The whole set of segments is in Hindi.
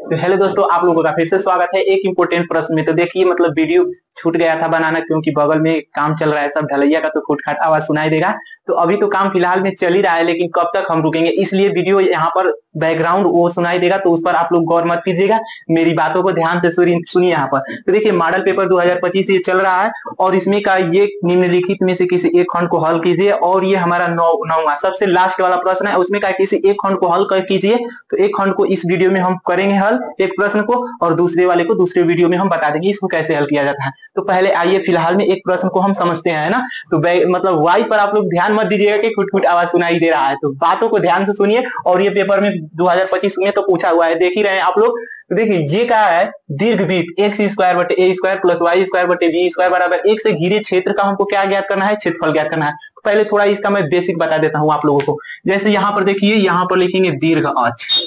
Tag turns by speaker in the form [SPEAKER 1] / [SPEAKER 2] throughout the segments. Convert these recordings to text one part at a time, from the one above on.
[SPEAKER 1] तो हेलो दोस्तों, आप लोगों का फिर से स्वागत है एक इम्पोर्टेंट प्रश्न में। तो देखिए, मतलब वीडियो छूट गया था बनाना, क्योंकि बगल में काम चल रहा है सब ढलैया का, तो फुटफाट आवाज सुनाई देगा। तो अभी तो काम फिलहाल में चल ही रहा है, लेकिन कब तक हम रुकेंगे, इसलिए वीडियो यहाँ पर बैकग्राउंड वो सुनाई देगा, तो उस पर आप लोग गौर मत कीजिएगा, मेरी बातों को ध्यान से सुनिए। यहाँ पर तो देखिए, मॉडल पेपर 2025 ये चल रहा है और इसमें का ये निम्नलिखित में से किसी एक खंड को हल कीजिए। और ये हमारा नौवां सबसे लास्ट वाला प्रश्न है, उसमें का किसी एक खंड को हल कर कीजिए। तो एक खंड को इस वीडियो में हम करेंगे हल, एक प्रश्न को, और दूसरे वाले को दूसरे वीडियो में हम बता देंगे इसको कैसे हल किया जाता है। तो पहले आइए फिलहाल में एक प्रश्न को हम समझते हैं, ना। तो मतलब वॉइस पर आप लोग ध्यान मत दीजिएगा कि खुट खुट आवाज सुनाई दे रहा है, तो बातों को ध्यान से सुनिए। और ये पेपर में 2025 में तो पूछा हुआ है, देख ही रहे हैं आप लोग। तो देखिए, ये क्या है, दीर्घवृत्त एक्स स्क्वायर बटे A square plus Y square बटे बी स्क्वायर बराबर एक से घिरे क्षेत्र का हमको क्या ज्ञात करना है, क्षेत्रफल ज्ञात करना है। तो पहले थोड़ा इसका मैं बेसिक बता देता हूं आप लोगों को। जैसे यहाँ पर देखिए, यहाँ पर लिखेंगे दीर्घ अक्ष,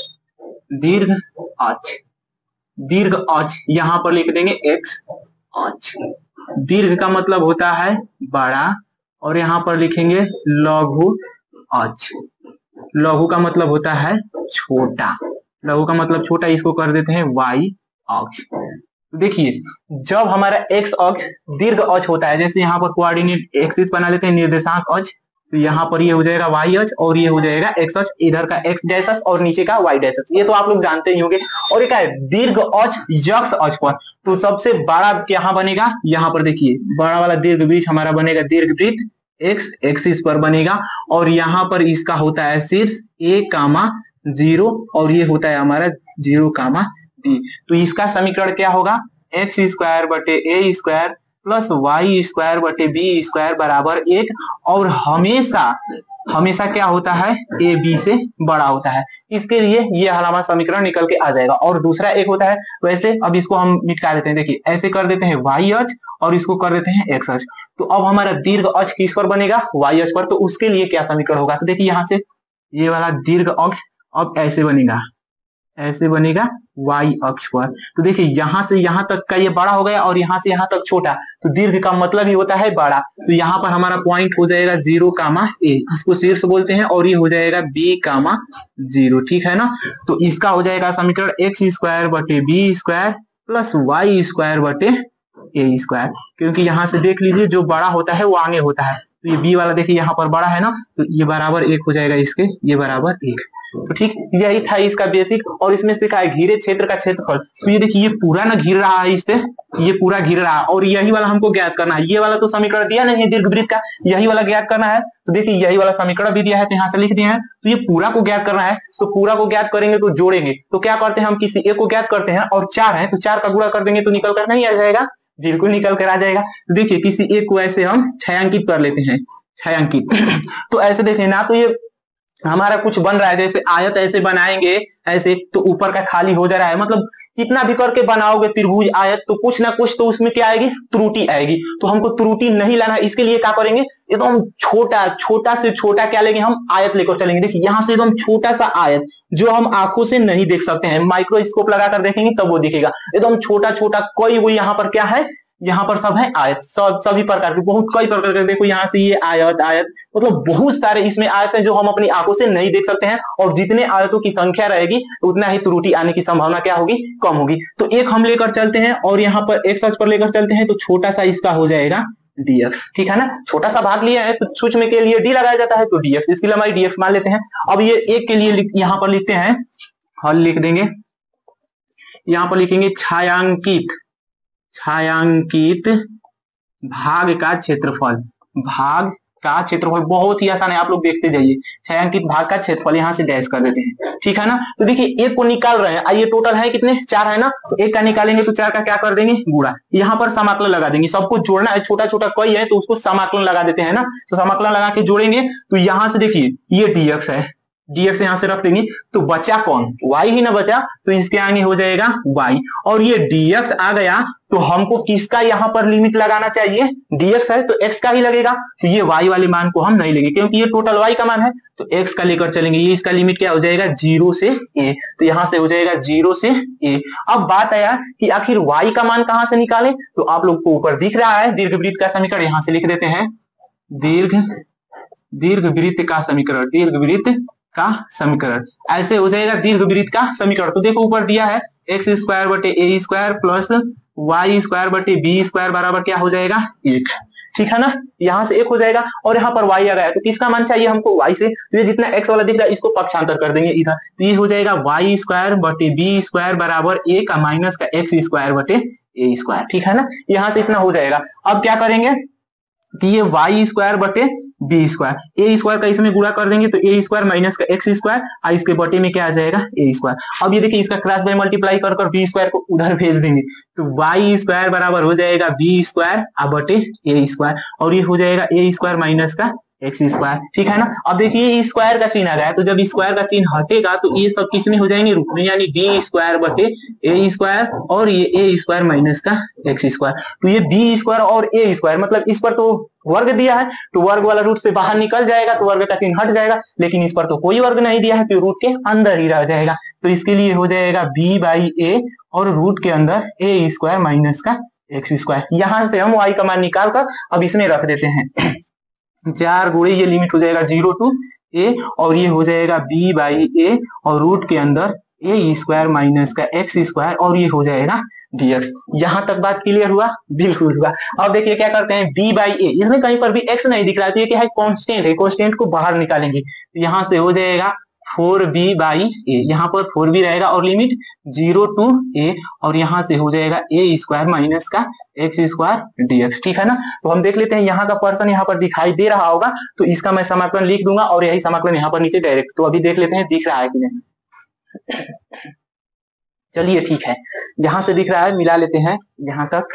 [SPEAKER 1] दीर्घ अक्ष, दीर्घ अक्ष, यहाँ पर लिख देंगे एक्स अक्ष। दीर्घ का मतलब होता है बड़ा, और यहाँ पर लिखेंगे लघु अक्ष। लघु का मतलब होता है छोटा, लघु का मतलब छोटा, इसको कर देते हैं वाई अक्ष। देखिए, जब हमारा एक्स अक्ष दीर्घ अक्ष होता है, जैसे यहाँ पर कोऑर्डिनेट एक्सिस बना लेते हैं, निर्देशांक अक्ष, तो यहाँ पर ये हो जाएगा वाई अक्ष और ये हो जाएगा एक्स अक्ष, इधर का एक्स डैश अक्ष और नीचे का वाई डैश अक्ष, ये तो आप लोग जानते ही होंगे। और ये क्या है, दीर्घ अक्ष यक्ष अक्ष पर, तो सबसे बड़ा यहाँ बनेगा, यहाँ पर देखिए बड़ा वाला दीर्घ वृत्त हमारा बनेगा दीर्घवृत्त एक्स एक्सिस पर बनेगा, और यहाँ पर इसका होता है शीर्ष a, 0 और ये होता है हमारा 0, b। तो इसका समीकरण क्या होगा, एक्स स्क्वायर बटे A square plus Y square बटे बी स्क्वायर बराबर 1। और हमेशा हमेशा क्या होता है, ए बी से बड़ा होता है। इसके लिए ये हमारा समीकरण निकल के आ जाएगा। और दूसरा एक होता है, वैसे अब इसको हम मिटा देते हैं, देखिए ऐसे कर देते हैं वाई अक्ष और इसको कर देते हैं एक्स अक्ष। तो अब हमारा दीर्घ अक्ष किस पर बनेगा, वाई अक्ष पर। तो उसके लिए क्या समीकरण होगा, तो देखिए यहाँ से ये वाला दीर्घ अक्ष अब ऐसे बनेगा, ऐसे बनेगा वाई अक्ष पर। तो देखिए यहां से यहां तक का ये बड़ा हो गया और यहां से यहां तक छोटा, तो दीर्घ का मतलब ही होता है बड़ा। तो यहाँ पर हमारा पॉइंट हो जाएगा 0, a, इसको शीर्ष बोलते हैं, और ये हो जाएगा b, 0, ठीक है ना। तो इसका हो जाएगा समीकरण एक्स स्क्वायर बटे B square plus Y square बटे ए स्क्वायर, क्योंकि यहाँ से देख लीजिए जो बड़ा होता है वो आगे होता है। तो ये बी वाला देखिए यहाँ पर बड़ा है ना, तो ये बराबर 1 हो जाएगा इसके, ये बराबर 1। तो ठीक, यही था इसका बेसिक। और इसमें से क्या है, घिरे क्षेत्र का क्षेत्रफल। तो ये देखिए, ये पूरा ना घिर रहा है इससे, ये पूरा घिर रहा है, और यही वाला हमको ज्ञात करना है। ये वाला तो समीकरण दिया नहीं है दीर्घवृत्त का, यही वाला ज्ञात करना है। तो देखिए यही वाला समीकरण भी दिया है, तो यहाँ से लिख दिया है। तो ये पूरा को ज्ञात करना है, तो पूरा को ज्ञात करेंगे तो जोड़ेंगे। तो क्या करते हैं, हम किसी एक को ज्ञात करते हैं, और 4 है तो 4 का गुणा कर देंगे तो निकल कर नहीं आ जाएगा, बिल्कुल निकल कर आ जाएगा। तो देखिए किसी एक को ऐसे हम छायांकित कर लेते हैं, छायांकित। तो ऐसे देखें ना, तो ये हमारा कुछ बन रहा है, जैसे आयत ऐसे बनाएंगे ऐसे, तो ऊपर का खाली हो जा रहा है। मतलब कितना भी करके बनाओगे त्रिभुज आयत, तो कुछ ना कुछ तो उसमें क्या आएगी, त्रुटि आएगी। तो हमको त्रुटि नहीं लाना है, इसके लिए क्या करेंगे, एकदम छोटा छोटा से छोटा क्या लेंगे, हम आयत लेकर चलेंगे। देखिए यहाँ से एकदम छोटा सा आयत जो हम आंखों से नहीं देख सकते हैं, माइक्रोस्कोप लगाकर देखेंगे तब वो दिखेगा। एकदम छोटा छोटा कोई वो यहाँ पर क्या है, यहाँ पर सब है आयत, सब सभी प्रकार के, बहुत कई प्रकार के। देखो यहाँ से ये आयत आयत, मतलब बहुत सारे इसमें आयत हैं जो हम अपनी आंखों से नहीं देख सकते हैं। और जितने आयतों की संख्या रहेगी उतना ही त्रुटि आने की संभावना क्या होगी, कम होगी। तो एक हम लेकर चलते हैं और यहाँ पर एक्स अक्ष पर लेकर चलते हैं, तो छोटा सा इसका हो जाएगा dx, ठीक है ना। छोटा सा भाग लिया है तो सूक्ष्म के लिए d लगाया जाता है, तो dx, इसकी लंबाई dx मान लेते हैं। अब ये एक के लिए यहाँ पर लिखते हैं, हल लिख देंगे, यहाँ पर लिखेंगे छायांकित, छायांकित भाग का क्षेत्रफल, भाग का क्षेत्रफल बहुत ही आसान है, आप लोग देखते जाइए। छायांकित भाग का क्षेत्रफल यहाँ से डैश कर देते हैं, ठीक है ना। तो देखिए एक को निकाल रहे हैं, आइए टोटल है कितने, 4 है ना, तो एक का निकालेंगे तो 4 का क्या कर देंगे, गुणा। यहाँ पर समाकलन लगा देंगे, सबको जोड़ना है, छोटा छोटा कोई है तो उसको समाकलन लगा देते हैं ना। तो समाकलन लगा के जोड़ेंगे, तो यहाँ से देखिए ये dx है, dx यहां से रख देंगे, तो बचा कौन, y ही ना बचा, तो इसके आगे हो जाएगा y। और ये dx आ गया, तो हमको किसका यहाँ पर लिमिट लगाना चाहिए, dx है तो x का ही लगेगा। तो ये y वाले मान को हम नहीं लेंगे, क्योंकि ये टोटल y का मान है, तो x का लेकर चलेंगे। ये इसका लिमिट क्या हो जाएगा, 0 से a, तो यहाँ से हो जाएगा 0 से a। अब बात आया कि आखिर y का मान कहां से निकालें, तो आप लोग को ऊपर दिख रहा है दीर्घवृत्त का समीकरण, यहाँ से लिख देते हैं दीर्घवृत्त का समीकरण, दीर्घवृत्त का समीकरण ऐसे हो जाएगा दीर्घवृत्त का समीकरण। तो देखो ऊपर दिया है एक्स स्क्वायर बटे A square plus Y square बटे बी स्क्वायर बराबर क्या हो जाएगा 1। ठीक है ना, यहाँ से 1 हो जाएगा और यहाँ पर y आ गया तो किसका मान चाहिए हमको y से, तो ये जितना x वाला दिख रहा है इसको पक्षांतर कर देंगे इधर, तो ये हो जाएगा y स्क्वायर बटे बी स्क्वायर बराबर 1 का माइनस का एक्स स्क्वायर बटे ए स्क्वायर। ठीक है ना, यहाँ से इतना हो जाएगा। अब क्या करेंगे कि ये वाई स्क्वायर बटे बी स्क्वायर ए स्क्वायर का इसमें गुणा कर देंगे तो ए स्क्वायर माइनस का एक्स स्क्वायर और इसके बटे में क्या आ जाएगा ए स्क्वायर। अब ये देखिए इसका क्रॉस बाय मल्टीप्लाई कर बी स्क्वायर को उधर भेज देंगे तो वाई स्क्वायर बराबर हो जाएगा बी स्क्वायर बटे ए स्क्वायर और ये हो जाएगा ए स्क्वायर माइनस का एक्स स्क्वायर। ठीक है ना, अब देखिए स्क्वायर का चिन्ह आ गया तो जब स्क्वायर का चिन्ह हटेगा तो ये सब किस में हो जाएंगे रूट में, यानी बी स्क्वायर बटे ए स्क्वायर और ये ए स्क्वायर माइनस का एक्स स्क्वायर। तो ये बी स्क्वायर और ए स्क्वायर मतलब इस पर तो वर्ग दिया है तो वर्ग वाला रूट से बाहर निकल जाएगा तो वर्ग का चिन्ह हट जाएगा, लेकिन इस पर तो कोई वर्ग नहीं दिया है तो रूट के अंदर ही रह जाएगा। तो इसके लिए हो जाएगा बी बाई ए और रूट के अंदर ए स्क्वायर माइनस का एक्स स्क्वायर। यहां से हम वाई का मान निकाल कर अब इसमें रख देते हैं 4 गुणे ये लिमिट हो जाएगा 0 टू ए और ये हो जाएगा b बाई ए और रूट के अंदर ए स्क्वायर माइनस का एक्स स्क्वायर और ये हो जाएगा dx। यहाँ तक बात क्लियर हुआ? बिल्कुल हुआ। अब देखिए क्या करते हैं b बाई ए, इसमें कहीं पर भी x नहीं दिख रहा है तो ये क्या है कांस्टेंट है, कांस्टेंट को बाहर निकालेंगे तो यहाँ से हो जाएगा 4b बाई ए, यहाँ पर 4b रहेगा और लिमिट 0 टू a और यहाँ से हो जाएगा ए स्क्वायर माइनस का एक्स स्क्वायर dx। ठीक है ना, तो हम देख लेते हैं यहाँ का पर्सन यहाँ पर दिखाई दे रहा होगा तो इसका मैं समाकलन लिख दूंगा और यही समाकलन यहाँ पर नीचे डायरेक्ट, तो अभी देख लेते हैं दिख रहा है कि नहीं। चलिए ठीक है, यहाँ से दिख रहा है, मिला लेते हैं यहाँ तक।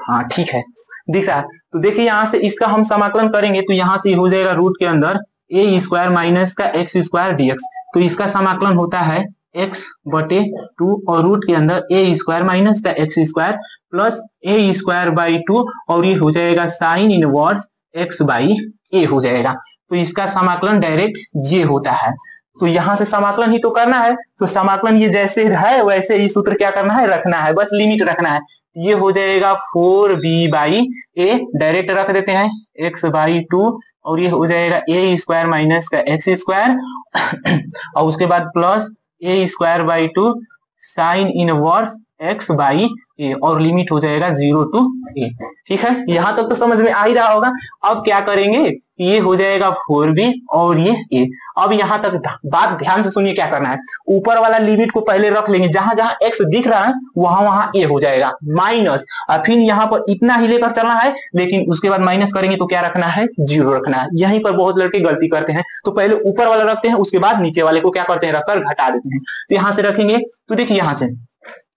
[SPEAKER 1] हाँ ठीक है, दिख रहा है। तो देखिए यहाँ से इसका हम समाकलन करेंगे तो यहाँ से हो जाएगा रूट के अंदर ए स्क्वायर माइनस का एक्स स्क्वायर dx। तो इसका समाकलन होता है x बटे 2 और रूट के अंदर ए स्क्वायर माइनस का x square plus A square by 2 और ये हो जाएगा साइन इनवर्स x बाई ए हो जाएगा। तो इसका समाकलन डायरेक्ट ये होता है। तो यहाँ से समाकलन ही तो करना है, तो समाकलन ये जैसे है वैसे ही सूत्र क्या करना है रखना है, बस लिमिट रखना है। ये हो जाएगा 4b बाई ए, डायरेक्ट रख देते हैं x बाई 2 और ये हो जाएगा ए स्क्वायर माइनस का एक्स स्क्वायर और उसके बाद plus A square by 2 sine inverse x by A और लिमिट हो जाएगा 0 टू a। ठीक है, यहाँ तक तो समझ में आ ही रहा होगा। अब क्या करेंगे, ये हो जाएगा 4b और ये a। अब यहाँ तक बात ध्यान से सुनिए क्या करना है, ऊपर वाला लिमिट को पहले रख लेंगे, जहां जहां x दिख रहा है वहां वहां a हो जाएगा माइनस, और फिर यहाँ पर इतना ही लेकर चलना है, लेकिन उसके बाद माइनस करेंगे तो क्या रखना है 0 रखना है। यहीं पर बहुत लड़के गलती करते हैं, तो पहले ऊपर वाला रखते हैं उसके बाद नीचे वाले को क्या करते हैं रखकर घटा देते हैं। तो यहाँ से रखेंगे तो देखिए यहाँ से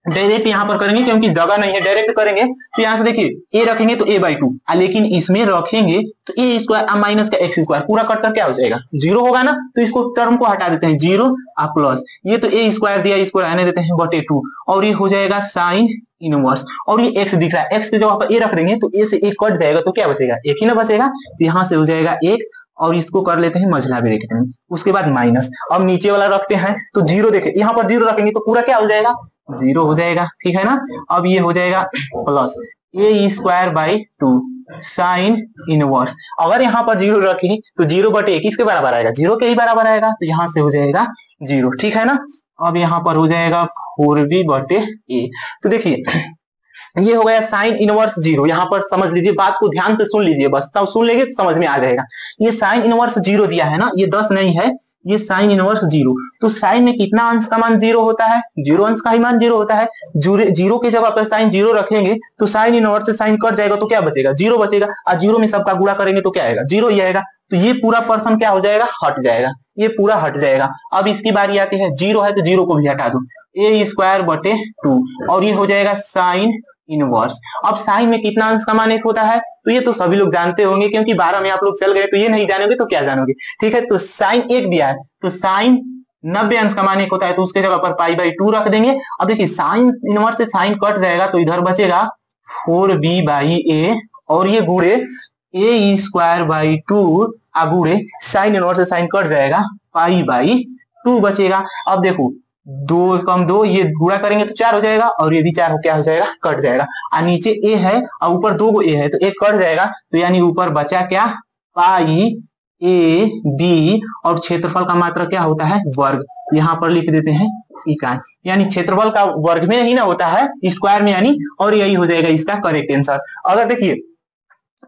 [SPEAKER 1] डायरेक्ट यहाँ पर करेंगे क्योंकि जगह नहीं है, डायरेक्ट करेंगे तो यहाँ से देखिए a रखेंगे तो a बाई 2, लेकिन इसमें रखेंगे तो ए स्क्वायर माइनस का एक्स स्क्वायर पूरा कट कर क्या हो जाएगा 0 होगा ना, तो इसको टर्म को हटा देते हैं 0 प्लस ये तो ए स्क्वायर दिया इसको रहने देते हैं बटे 2 और ये हो जाएगा साइन इनवर्स और ये x दिख रहा है, x के जगह पर a रख देंगे तो a से एक कट जाएगा तो क्या बचेगा एक ही ना बचेगा, तो यहाँ से हो जाएगा 1 और इसको कर लेते हैं मझला ब्रैकेट में, उसके बाद माइनस। अब नीचे वाला रखते हैं तो 0, देखे यहाँ पर 0 रखेंगे तो पूरा क्या हो जाएगा 0 हो जाएगा। ठीक है ना, अब ये हो जाएगा plus A square by 2 sine inverse, अगर यहाँ पर 0 रखें तो 0 बटे किसके बराबर आएगा 0 के ही बराबर आएगा, तो यहाँ से हो जाएगा 0। ठीक है ना, अब यहाँ पर हो जाएगा 4b बटे ए। तो देखिए ये हो गया साइन इनवर्स 0, यहाँ पर समझ लीजिए, बात को ध्यान से सुन लीजिए, बस तब सुन लेंगे तो समझ में आ जाएगा। ये साइन इनवर्स 0 दिया है ना, ये 10 नहीं है, ये साइन इनवर्स 0। तो साइन में कितना अंश का मान 0 होता है, 0 अंश का ही मान 0 होता है। 0 के जगह पर साइन 0 रखेंगे तो साइन इनवर्स से साइन कट जाएगा तो क्या बचेगा 0 बचेगा, और 0 में सबका गुणा करेंगे तो क्या आएगा 0 ही आएगा। तो ये पूरा पर्सन क्या हो जाएगा हट जाएगा, ये पूरा हट जाएगा। अब इसकी बारी आती है 0 है तो 0 को भी हटा दो, ए स्क्वायर बटे 2 और ये हो जाएगा साइन इनवर्स। अब साइन में कितना अंश का मान 1 होता है, तो ये तो सभी लोग जानते होंगे क्योंकि 12 में आप लोग चल गए, तो ये नहीं जानोगे तो क्या जानोगे। ठीक है, तो साइन 1 दिया है तो साइन 90 अंश का मान 1 होता है, तो उसके जगह पर पाई बाई 2 रख देंगे। अब देखिए साइन इनवर्स से साइन कट जाएगा तो इधर बचेगा 4b बाई ए और ये गुणे ए स्क्वायर बाई 2 गुणे साइन इनवर्स से साइन कट जाएगा पाई बाई 2 बचेगा। अब देखो 2 कम 2 ये गुणा करेंगे तो 4 हो जाएगा और ये भी 4 हो क्या हो जाएगा कट जाएगा, और नीचे a है और ऊपर 2 गो a है तो 1 कट जाएगा, तो यानी ऊपर बचा क्या पाई a b और क्षेत्रफल का मात्रा क्या होता है वर्ग, यहाँ पर लिख देते हैं इकाई, यानी क्षेत्रफल का वर्ग में ही ना होता है, स्क्वायर में यानी, और यही हो जाएगा इसका करेक्ट आंसर। अगर देखिए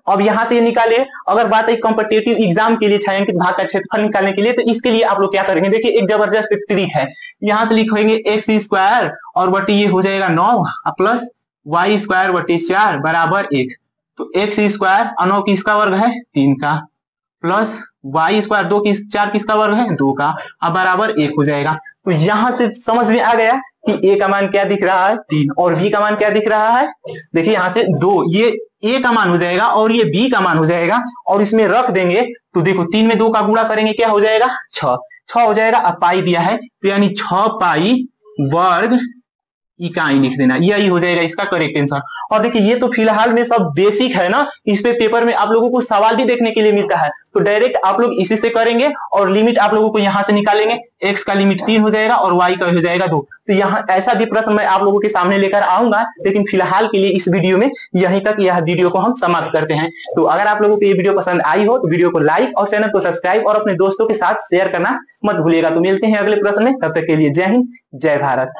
[SPEAKER 1] अब यहाँ से निकाले, अगर बात है कॉम्पिटिटिव एग्जाम के लिए छायांकित भाग का क्षेत्रफल निकालने के लिए, तो इसके लिए आप लोग क्या करेंगे, देखिए एक जबरदस्त ट्रिक है। यहाँ से लिखेंगे एक्स स्क्वायर और बटे ये हो जाएगा 9 प्लस वाई स्क्वायर बटे 4 बराबर 1। तो एक्स स्क्वायर 9 किसका वर्ग है 3 का, प्लस वाई स्क्वायर 2 4 किसका वर्ग है 2 का, अब बराबर 1 हो जाएगा। तो यहां से समझ में आ गया कि ए का मान क्या दिख रहा है 3 और बी का मान क्या दिख रहा है, देखिए यहाँ से 2, ये ए का मान हो जाएगा और ये बी का मान हो जाएगा, और इसमें रख देंगे तो देखो 3 में 2 का गुणा करेंगे क्या हो जाएगा 6 हो जाएगा। अब पाई दिया है तो यानी 6 पाई वर्ग इकाई लिख देना, यही हो जाएगा इसका करेक्ट आंसर। और देखिए ये तो फिलहाल में सब बेसिक है ना, इस पे पेपर में आप लोगों को सवाल भी देखने के लिए मिलता है, तो डायरेक्ट आप लोग इसी से करेंगे और लिमिट आप लोगों को यहाँ से निकालेंगे, एक्स का लिमिट 3 हो जाएगा और वाई का हो जाएगा 2। तो यहाँ ऐसा भी प्रश्न मैं आप लोगों के सामने लेकर आऊंगा, लेकिन फिलहाल के लिए इस वीडियो में यहीं तक यह वीडियो को हम समाप्त करते हैं। तो अगर आप लोगों को ये वीडियो पसंद आई हो तो वीडियो को लाइक और चैनल को सब्सक्राइब और अपने दोस्तों के साथ शेयर करना मत भूलिएगा। तो मिलते हैं अगले प्रश्न में, तब तक के लिए जय हिंद जय भारत।